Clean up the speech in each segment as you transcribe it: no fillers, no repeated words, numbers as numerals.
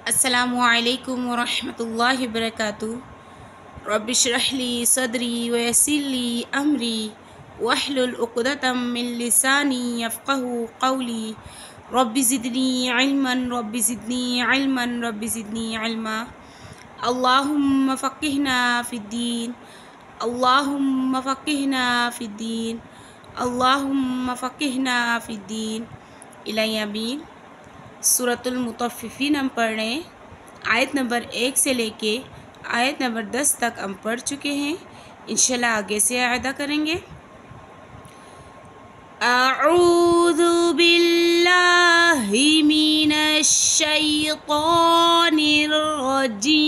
अस्सलामुअलैकुम वरहमतुल्लाहि वबरकातुहू। रब्बि इश्रह ली सदरी वयस्सिर ली अमरी वहलुल उक़दतम मिन लिसानी यफ़क़हू क़ौली। रब्बि ज़िदनी इल्मा। अल्लाहुम्मा फ़क़्क़िहना फ़िद्दीन। इलाही आमीन। सूरतुल मुतफ़्फ़िफ़ीन हम पढ़ रहे हैं। आयत नंबर 1 से लेके आयत नंबर 10 तक हम पढ़ चुके हैं। इंशाल्लाह आगे से अदा करेंगे। अऊज़ु बिल्लाहि मिनश शैतानिर रजीम।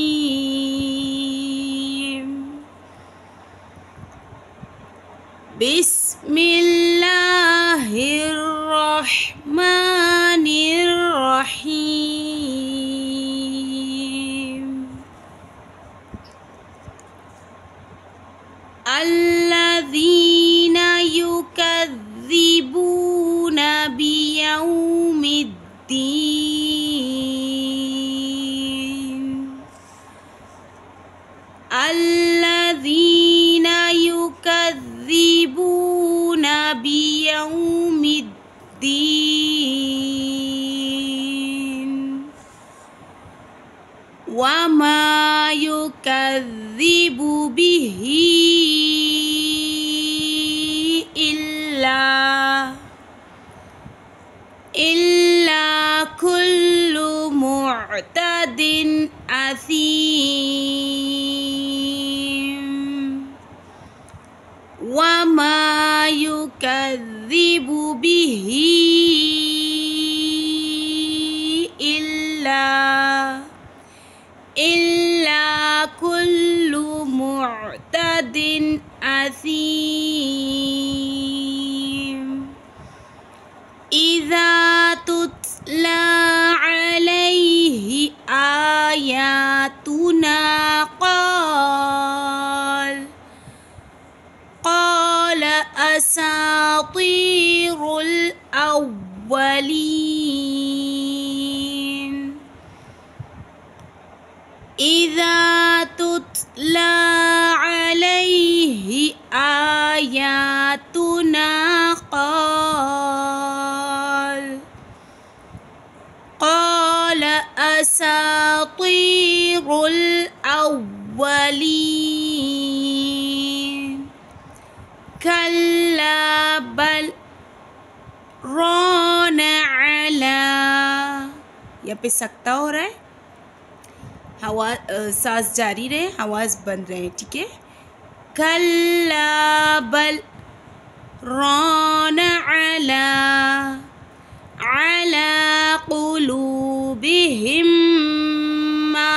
बिस्मिल्लाहिर रहमानिर रहीम। अल्लज़ीना युकज़्ज़िबूना बियौमिद्दीन। अल्लज़ीना युकज़्ज़िबूना बियौमिद्दीन। वमा युकज़्ज़िबु बिही इल्ला कुल्लु मुअतदिन असीम। वमा युकज़्ज़िबु बिही इल्ला कुल्लु मुअतदिन असीम। इज़ा तुतला अलैहि आयातुना क़ाल असातीरुल अव्वलीन। इज़ा तुतला अलैहि आयातुना क़ाल असातीरुल अव्वलीन। कल्ला बल रान अला। यहाँ पे सकता हो रहा है, हवा सांस जारी रहे, आवाज़ बंद रहे, ठीक है। कल्ला बल रान अला क़ुलूबिहिम मा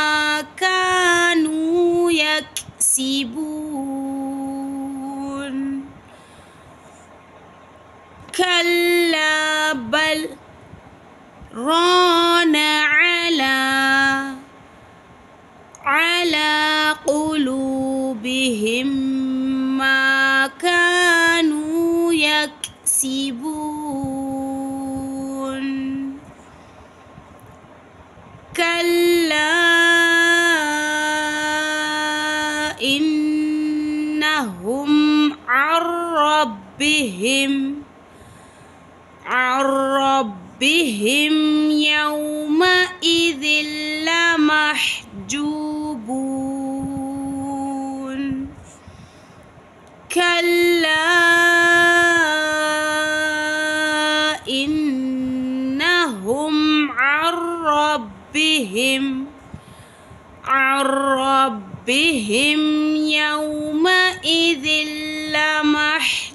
कानू यक्सिबून। कल्ला बल रान अला क़ुलूबिहिम मा कानू यक्सिबून। कल्ला इन्नहुम अन रब्बिहिम यौमइज़िन लमहजूबून। कल्ला इन्नहुम अन रब्बिहिम यौमइज़िन लमहजूबून।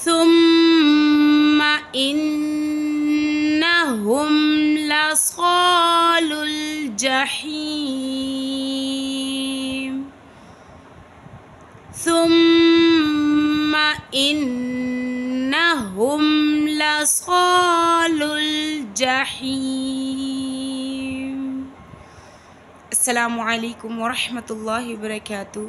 सुम्मा इन्नहुम लसालुल जहीम। सुम्मा इन्नहुम लसालुल जहीम। अस्सलामु अलैकुम वरहमतुल्लाहि वबरकातुहू।